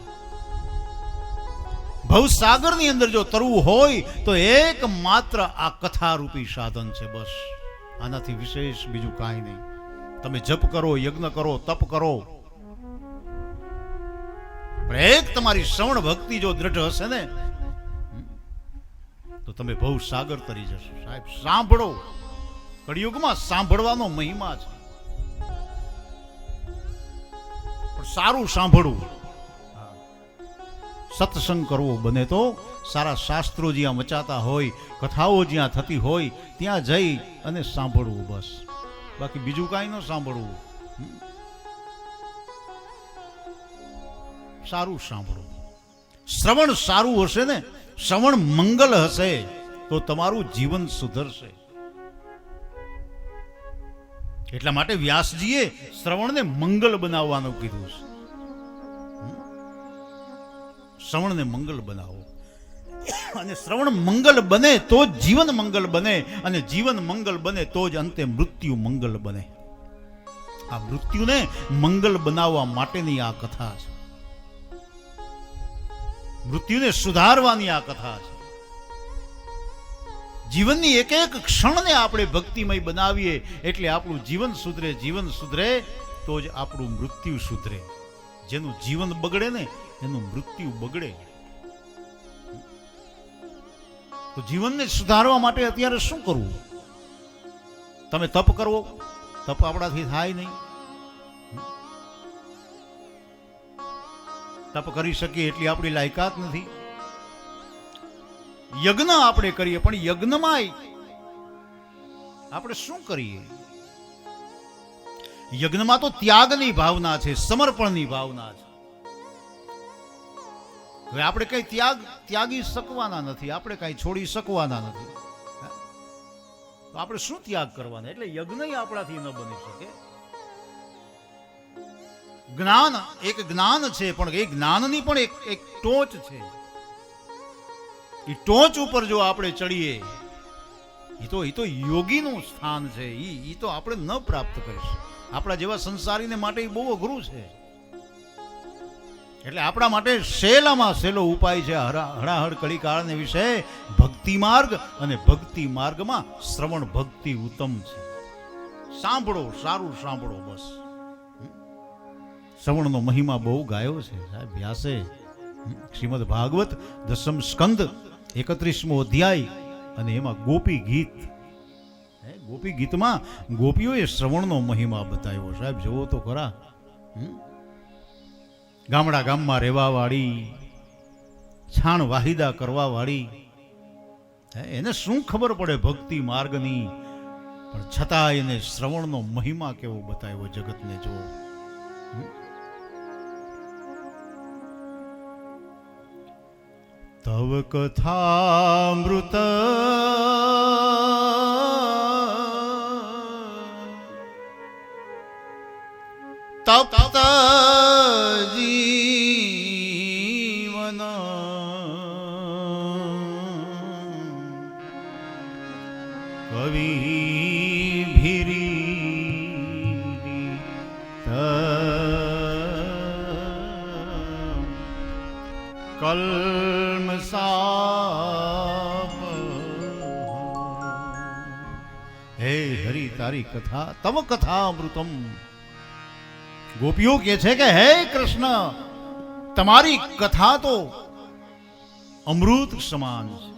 S4: ભવસાગરની અંદર જો તરવું હોય તો એકમાત્ર આ કથારૂપી સાધન છે, બસ. આનાથી વિશેષ બીજું કાંઈ નહીં. તમે જપ કરો, યજ્ઞ કરો, તપ કરો, પણ એક તમારી શ્રવણ ભક્તિ જો દ્રઢ હશે ને તો તમે ભવસાગર તરી જશો. સાહેબ સાંભળો, કળિયુગમાં સાંભળવાનો મહિમા છે. સારું સાંભળવું, સત્સંગ કરવો બને તો સારા શાસ્ત્રો જ્યાં વચાતા હોય, કથાઓ જ્યાં થતી હોય ત્યાં જઈ અને સાંભળવું, બસ. બાકી બીજું કાંઈ ન સાંભળવું. સારું સાંભળવું. શ્રવણ સારું હશે ને, શ્રવણ મંગલ હશે તો તમારું જીવન સુધરશે. એટલા માટે વ્યાસજીએ શ્રવણને મંગલ બનાવવાનું કીધું છે. શ્રવણને મંગલ બનાવો, અને શ્રવણ મંગલ બને તો જ જીવન મંગલ બને, અને જીવન મંગલ બને તો જ અંતે મૃત્યુ મંગલ બને. આ મૃત્યુને મંગલ બનાવવા માટેની આ કથા છે. મૃત્યુને સુધારવાની આ કથા છે. જીવનની એક એક ક્ષણને આપણે ભક્તિમય બનાવીએ એટલે આપણું જીવન સુધરે. જીવન સુધરે તો જ આપણું મૃત્યુ સુધરે. જેનું જીવન બગડે ને એનું મૃત્યુ બગડે. તો જીવનને સુધારવા માટે અત્યારે શું કરવું? તમે તપ કરવો, તપ આપણાથી થાય નહીં. તપ કરી શકીએ એટલી આપણી લાયકાત નથી. યજ્ઞ આપણે કરીએ, પણ યજ્ઞમાં આપણે શું કરીએ? યજ્ઞમાં તો ત્યાગની ભાવના છે, સમર્પણની ભાવના છે. હવે આપણે કઈ ત્યાગી શકવાના નથી, આપણે કઈ છોડી શકવાના નથી. તો આપણે શું ત્યાગ કરવાના? એટલે યજ્ઞ આપણાથી ન બની શકે. જ્ઞાન એક જ્ઞાન છે, પણ એ જ્ઞાનની પણ એક ટોચ છે. એ ટોચ ઉપર જો આપણે ચડીએ, એ તો યોગીનું સ્થાન છે. એ તો આપણે ન પ્રાપ્ત કરીશું. આપણા જેવા સંસારીને માટે એ બહુ અઘરું છે. એટલે આપણા માટે સહેલામાં સહેલો ઉપાય છે હળાહળ કળીકાળને વિશે ભક્તિ માર્ગ, અને ભક્તિ માર્ગમાં શ્રવણ ભક્તિ ઉત્તમ છે. સાંભળો, સારું સાંભળો, બસ. શ્રવણનો મહિમા બહુ ગાયો છે સાહેબ વ્યાસે. શ્રીમદ ભાગવત 10મ સ્કંદ 31મો અધ્યાય અને એમાં ગોપી ગીત. ગોપી ગીતમાં ગોપીઓએ શ્રવણનો મહિમા બતાવ્યો. સાહેબ જોવો તો ખરા. ગામડા ગામમાં રહેવા વાળી, છાણ વાહિદા કરવા વાળી, એને શું ખબર પડે ભક્તિ માર્ગની, પણ છતાં એને શ્રવણનો મહિમા કેવો બતાવ્યો જગતને. જો તવ કથામૃત તપ્ત જીવન કવિ ભીરી કલ્મ સાપ. હે હરિ તારી કથા, તવ કથા અમૃતમ. ગોપીઓ કહે છે કે હે કૃષ્ણ, તમારી કથા તો અમૃત સમાન છે.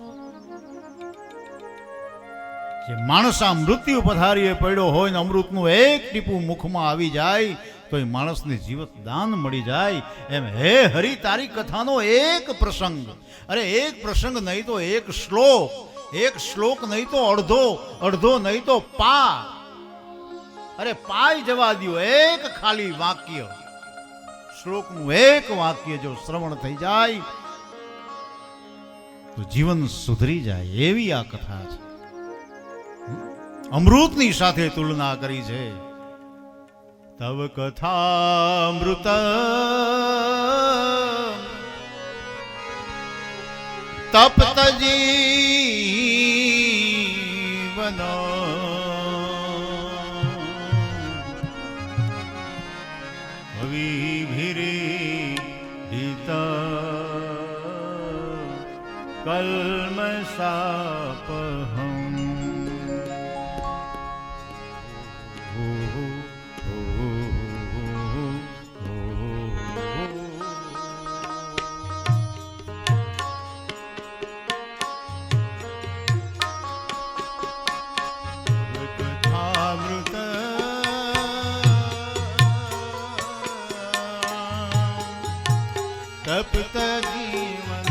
S4: જે માણસ આ મૃત્યુ પથારીએ પડ્યો હોય ને અમૃતનું એક ટીપું મુખમાં આવી જાય તો એ માણસને જીવત દાન મળી જાય. એમ હે હરિ તારી કથાનો એક પ્રસંગ, અરે એક પ્રસંગ નહીં તો એક શ્લોક, એક શ્લોક નહીં તો અડધો નહીં તો પા, અરે પાય જવા દ્યો, એક ખાલી વાક્ય, શ્લોકનું એક વાક્ય જો શ્રવણ થઈ જાય તો જીવન સુધરી જાય. એવી આ કથા છે. અમૃતની સાથે તુલના કરી છે. તવ કથામૃત તપ્ત જીવન વિભીરિત કલ્મષાપહમ. તપ્ત જીવન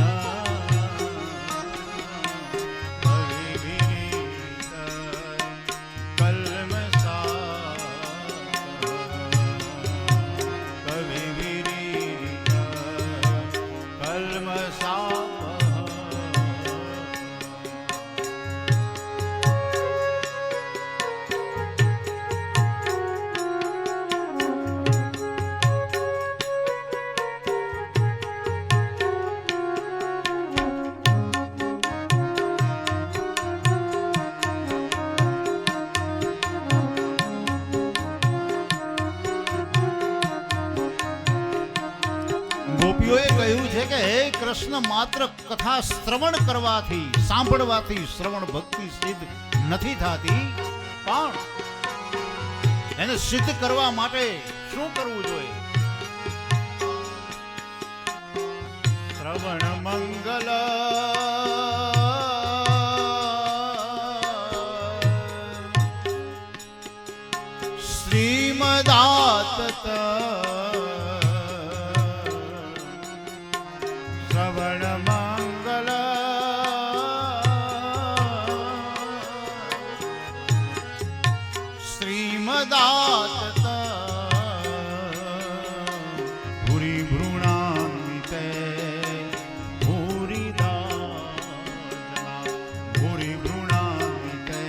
S4: ગોપીઓએ કહ્યું છે કે હે કૃષ્ણ, માત્ર કથા શ્રવણ કરવાથી, સાંભળવાથી શ્રવણ ભક્તિ સિદ્ધ નથી થતી, પણ એને સિદ્ધ કરવા માટે શું કરવું જોઈએ? શ્રવણ મંગલ શ્રીમદાતત શ્રવણ મંગલ શ્રીમદાતત ભૂરી ભૃણામિતે ભૂરિદા ભૂરી ભૃણામિતે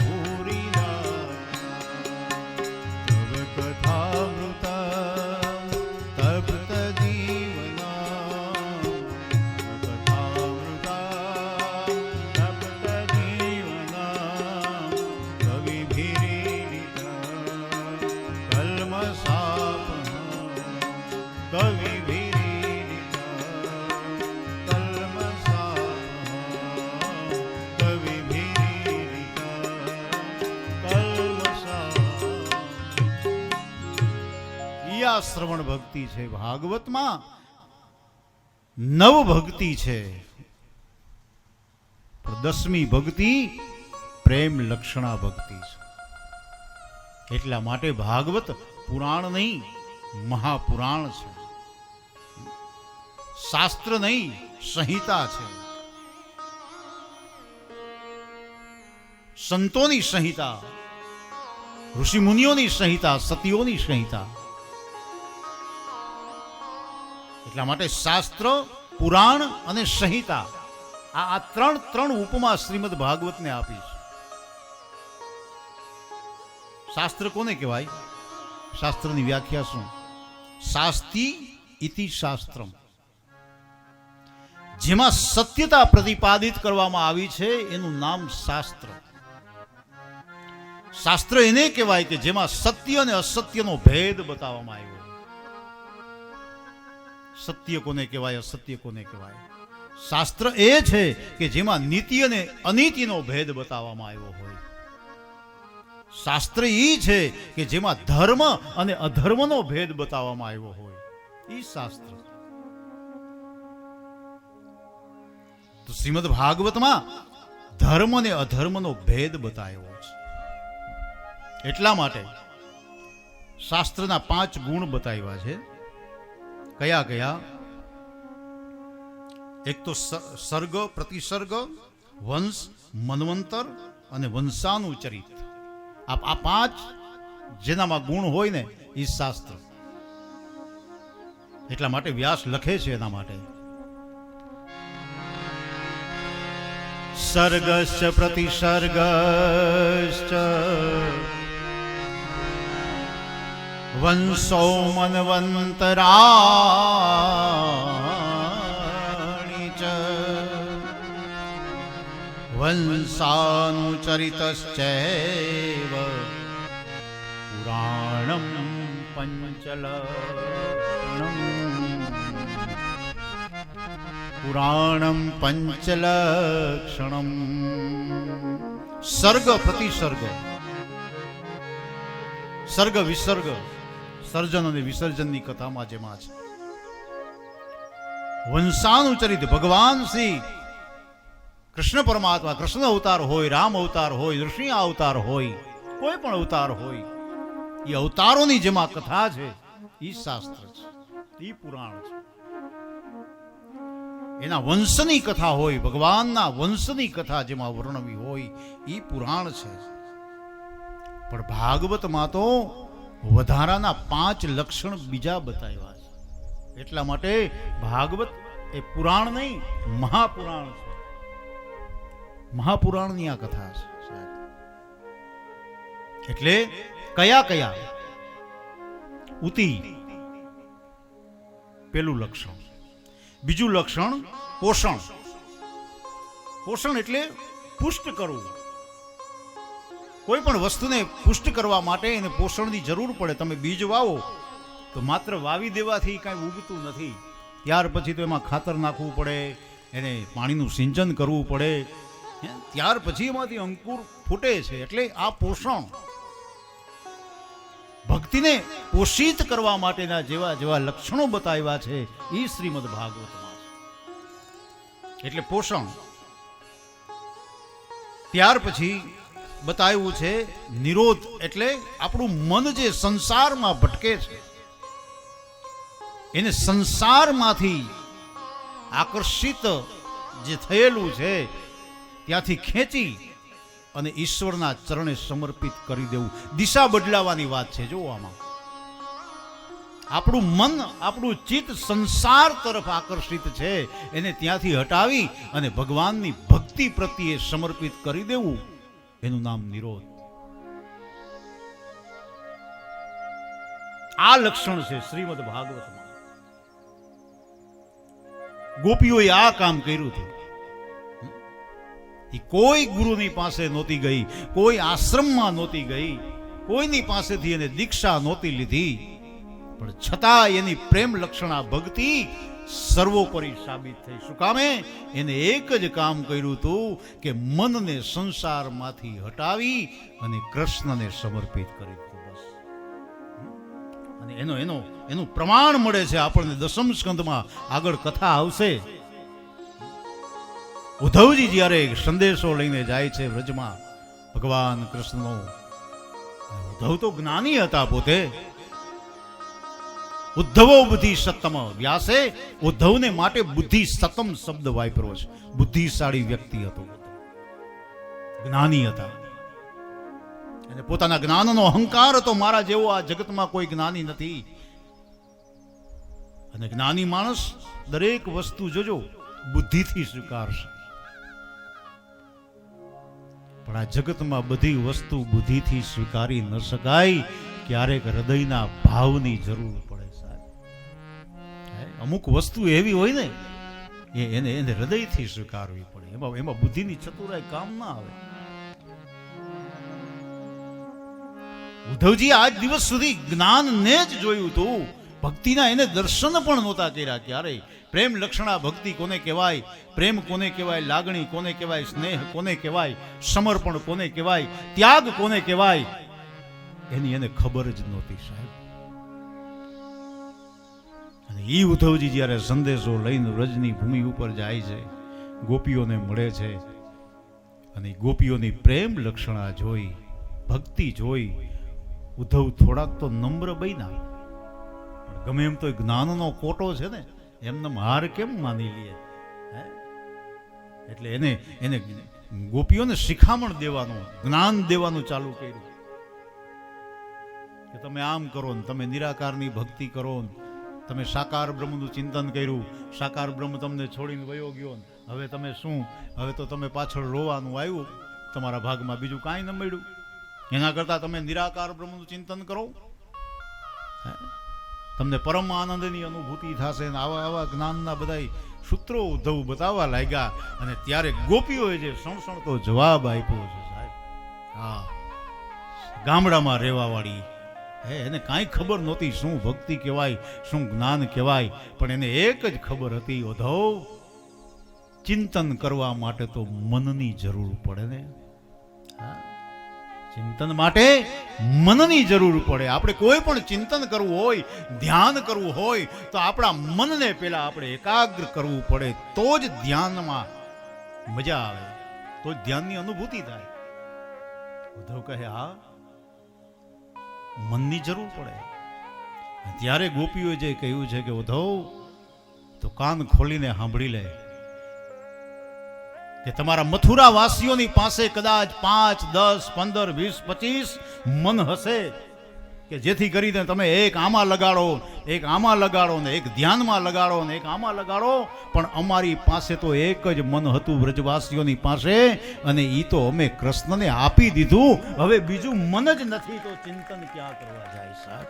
S4: ભૂરિદા તવ કથામૃત તપ્ત શ્રવણ ભક્તિ છે. ભાગવતમાં નવ ભક્તિ છે, પણ 10મી ભક્તિ પ્રેમ લક્ષણા ભક્તિ છે. એટલા માટે ભાગવત પુરાણ નહીં, મહાપુરાણ છે. શાસ્ત્ર નહીં, સંહિતા છે. સંતોની સંહિતા, ઋષિ મુનિઓની સંહિતા, સતીઓની સંહિતા. એટલા માટે શાસ્ત્ર, પુરાણ અને સંહિતા આ ત્રણ ઉપમા શ્રીમદ ભાગવતને આપી છે. શાસ્ત્ર કોને કહેવાય? શાસ્ત્રની વ્યાખ્યા શું? શાસ્તિ ઇતિ શાસ્ત્રમ. જેમાં સત્યતા પ્રતિપાદિત કરવામાં આવી છે એનું નામ શાસ્ત્ર. શાસ્ત્ર એને કહેવાય કે જેમાં સત્ય અને અસત્યનો ભેદ બતાવવામાં આવ્યો. સત્ય કોને કહેવાય, અસત્ય કોને કહેવાય? શાસ્ત્ર એ છે કે જેમાં નીતિ અને અનીતિનો ભેદ બતાવવામાં આવ્યો હોય. શાસ્ત્ર એ છે કે જેમાં ધર્મ અને અધર્મનો ભેદ બતાવવામાં આવ્યો હોય. એ શાસ્ત્ર. તો શ્રીમદ ભાગવતમાં ધર્મ અને અધર્મનો ભેદ બતાવ્યો છે. એટલા માટે શાસ્ત્રના 5 ગુણ બતાવ્યા છે. કયા કયા? એક તો સર્ગ, પ્રતિસર્ગ, વંશ, મન્વંતર અને વંશાનુચરિત. આ 5 જેનામાં ગુણ હોય ને એ શાસ્ત્ર. એટલા માટે વ્યાસ લખે છે એના માટે. સર્ગશ્ચ પ્રતિસર્ગશ્ચ વંશો મન્વંતરાણિ ચ વંશાનુચરિતશ્ચૈવ પુરાણમ પંચલક્ષણમ. પુરાણમ પંચલક્ષણમ. સર્ગ પ્રતિસર્ગ, સર્ગ વિસર્ગ, સર્જન અને વિસર્જનની કથામાં જેમાં છે. વંશાનુચરિત, ભગવાન શ્રી કૃષ્ણ પરમાત્મા, કૃષ્ણ અવતાર હોય, રામ અવતાર હોય, નૃસિંહ અવતાર હોય, કોઈ પણ અવતાર હોય, એ અવતારોની જેમાં કથા છે એ શાસ્ત્ર છે, એ પુરાણ છે. એના વંશની કથા હોય, ભગવાનના વંશની કથા જેમાં વર્ણવી હોય એ પુરાણ છે. પણ ભાગવતમાં તો વધારાના 5 લક્ષણ બીજા બતાવ્યા છે. એટલા માટે ભાગવત એ પુરાણ નહીં, મહાપુરાણ છે. મહાપુરાણની આ કથા છે. એટલે કયા કયા? ઉતિ પેલું લક્ષણ. બીજું લક્ષણ પોષણ. પોષણ એટલે પુષ્ટ કરવું. કોઈ પણ વસ્તુને પુષ્ટ કરવા માટે એને પોષણની જરૂર પડે. તમે બીજ વાવો તો માત્ર વાવી દેવાથી કાંઈ ઉગતું નથી. ત્યાર પછી તો એમાં ખાતર નાખવું પડે, એને પાણીનું સિંચન કરવું પડે, ત્યાર પછી એમાંથી અંકુર ફૂટે છે. એટલે આ પોષણ, ભક્તિને પોષિત કરવા માટેના જેવા જેવા લક્ષણો બતાવ્યા છે એ શ્રીમદ ભાગવતમાં છે. એટલે પોષણ. ત્યાર પછી બતાવ્યું છે નિરોધ. એટલે આપણું મન જે સંસારમાં ભટકે છે એને સંસારમાંથી આકર્ષિત જે થયેલું છે ત્યાંથી ખેંચી અને ઈશ્વરના ચરણે સમર્પિત કરી દેવું. દિશા બદલાવાની વાત છે. જો આમાં આપણું મન, આપણું ચિત્ત સંસાર તરફ આકર્ષિત છે, એને ત્યાંથી હટાવી અને ભગવાનની ભક્તિ પ્રત્યે સમર્પિત કરી દેવું, એનું નામ નિરોધ. આ લક્ષણ છે શ્રીમદ ભાગવતમાં. ગોપીઓએ આ કામ કર્યું હતું. એ કોઈ ગુરુની પાસે નહોતી ગઈ, કોઈ આશ્રમમાં નહોતી ગઈ, કોઈની પાસેથી એને દીક્ષા નહોતી લીધી, પણ છતાં એની પ્રેમ લક્ષણા ભક્તિ સર્વોપરી સાબિત થઈ. શું કામે? એને એક જ કામ કર્યું હતું કે મનને સંસારમાંથી હટાવી અને કૃષ્ણને સમર્પિત કરી દીધું. બસ. અને એનું પ્રમાણ મળે છે આપણને દસમ સ્કંદમાં. આગળ કથા આવશે. ઉદ્ધવજી જ્યારે સંદેશો લઈને જાય છે વ્રજમાં ભગવાન કૃષ્ણનો, ઉદ્ધવ તો જ્ઞાની હતા પોતે. ઉદ્ધવો બુદ્ધિ સત્તમ, વ્યાસે ઉદ્ધવને માટે બુદ્ધિ સત્તમ શબ્દ વાપર્યો છે. બુદ્ધિશાળી વ્યક્તિ હતો, જ્ઞાની હતા, અને પોતાના જ્ઞાનનો અહંકાર હતો. મારા જેવો આ જગતમાં કોઈ જ્ઞાની નથી. અને જ્ઞાની માણસ દરેક વસ્તુ જોજો બુદ્ધિથી સ્વીકારશે. પણ આ જગતમાં બધી વસ્તુ બુદ્ધિથી સ્વીકારી ન શકાય. ક્યારેક હૃદયના ભાવની જરૂર પડે સાહેબ. અમુક વસ્તુ એવી હોય ને એને હૃદયથી સ્વીકારવી પડે. એમાં બુદ્ધિની ચતુરાઈ કામ ના આવે. ઉદ્ધવજી આજ દિવસ સુધી જ્ઞાનને જ જોયું હતું. ભક્તિના એને દર્શન પણ નહોતા કર્યા ક્યારેય. પ્રેમ લક્ષણા ભક્તિ કોને કહેવાય, પ્રેમ કોને કહેવાય, લાગણી કોને કહેવાય, સ્નેહ કોને કહેવાય, સમર્પણ કોને કહેવાય, ત્યાગ કોને કહેવાય, એની એને ખબર જ નહોતી સાહેબ. અને ઈ ઉદ્ધવજી જ્યારે સંદેશો લઈને વ્રજની ભૂમિ ઉપર જાય છે, ગોપીઓને મળે છે, અને ગોપીઓની પ્રેમ લક્ષણા જોઈ, ભક્તિ જોઈ ઉદ્ધવ થોડાક તો નમ્ર બન્યા. પણ ગમે એમ તો જ્ઞાનનો કોટો છે ને, એમને હાર કેમ માની લે? એટલે એને ગોપીઓને શિખામણ દેવાનું, જ્ઞાન દેવાનું ચાલુ કર્યું કે તમે આમ કરો ને, તમે નિરાકારની ભક્તિ કરો ને, તમે સાકાર બ્રહ્મનું ચિંતન કર્યું, સાકાર બ્રહ્મ તમને છોડીને વયો ગયો ને, હવે તમે શું, હવે તો તમે પાછળ રોવાનું આવ્યું, તમારા ભાગમાં બીજું કાંઈ ન મળ્યું. એના કરતા તમે નિરાકાર બ્રહ્મનું ચિંતન કરો, તમને પરમ આનંદની અનુભૂતિ થશે. ને આવા જ્ઞાનના બધા સૂત્રો ઉદ્ધવ બતાવવા લાગ્યા. અને ત્યારે ગોપીઓએ જે સણસણતો જવાબ આપ્યો છે સાહેબ. હા, ગામડામાં રહેવાવાળી, એને કાંઈ ખબર નહોતી શું ભક્તિ કહેવાય, શું જ્ઞાન કહેવાય. પણ એને એક જ ખબર હતી, ઉદ્ધવ, ચિંતન કરવા માટે તો મનની જરૂર પડે ને. હા, ચિંતન માટે મનની જરૂર પડે. આપણે કોઈ પણ ચિંતન કરવું હોય, ધ્યાન કરવું હોય, તો આપણા મનને પેલા આપણે એકાગ્ર કરવું પડે. તો જ ધ્યાનમાં મજા આવે, તો જ ધ્યાનની અનુભૂતિ થાય. ઉદ્ધવ કહે હા, મનની જરૂર પડે. ત્યારે ગોપીઓએ જે કહ્યું છે કે ઉદ્ધવ તો કાન ખોલીને સાંભળી લે કે તમારા મથુરા વાસીઓની પાસે કદાચ 5, 10, 15, 20, 25 મન હશે કે જેથી કરીને તમે એક આમાં લગાડો, એક આમાં લગાડો, ને એક ધ્યાનમાં લગાડો, ને એક આમાં લગાડો. પણ અમારી પાસે તો એક જ મન હતું વ્રજવાસીઓની પાસે, અને એ તો અમે કૃષ્ણને આપી દીધું. હવે બીજું મન જ નથી તો ચિંતન ક્યાં કરવા જાય સાહેબ?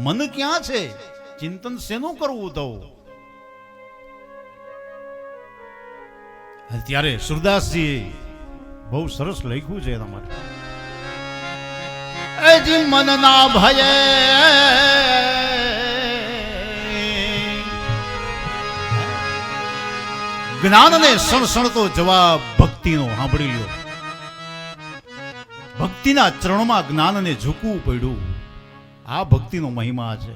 S4: મન ક્યાં છે? ચિંતન શેનું કરવું? તો ત્યારે સુરદાસજી બહુ સરસ લખ્યું છે એના માટે. એજી મનના ભયે જ્ઞાનને સણસણતો જવાબ ભક્તિનો સાંભળી લ્યો. ભક્તિના ચરણમાં જ્ઞાનને ઝૂકવું પડ્યું. આ ભક્તિનો મહિમા છે.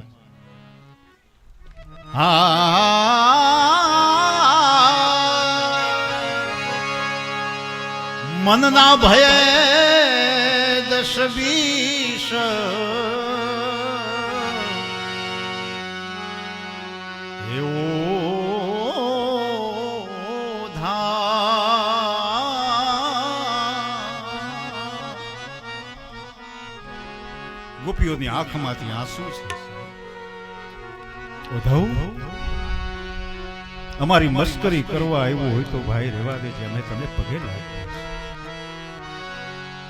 S4: મનના ભયે 10, 20 એવો ગોપીઓની આંખમાંથી આંસુ છે. ઉદ્ધવ, અમારી મસ્કરી કરવા આવ્યો હોય તો ભાઈ રહેવા દેજે, અમે તને પગે લાગીએ.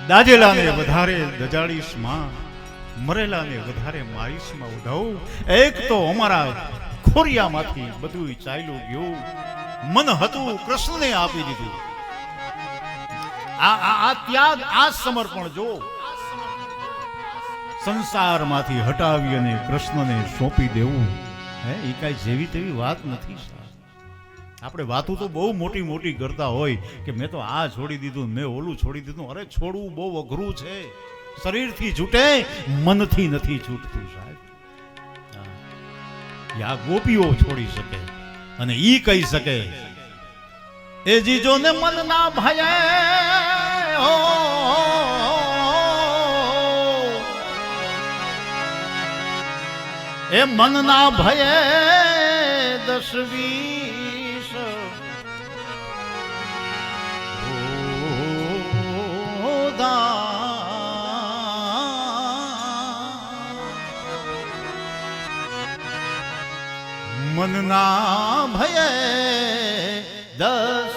S4: દાજેલાને વધારે દજાડીશ માં, મરેલાને વધારે મારીશ માં. ઉદ્ધવ, એક તો અમારા ખોરિયામાંથી બધું ચાલ્યું ગયું. મન હતું કૃષ્ણને આપી દીધું. આ ત્યાગ, આ સમર્પણ જો સંસારમાંથી હટાવી અને કૃષ્ણને સોંપી દેવું, એ કઈ જેવી તેવી વાત નથી. આપણે વાતો તો બહુ મોટી મોટી કરતા હોય કે મેં તો આ છોડી દીધું, મેં ઓલું છોડી દીધું. અરે છોડવું બહુ અઘરું છે. શરીરથી છૂટે, મનથી નથી છૂટતું સાહેબ. આ ગોપીઓ છોડી શકે અને ઈ કહી શકે એ જીજો ને મન ના ભયે ઓ એ મન ના ભયે 10-20 મન ના ભયે 10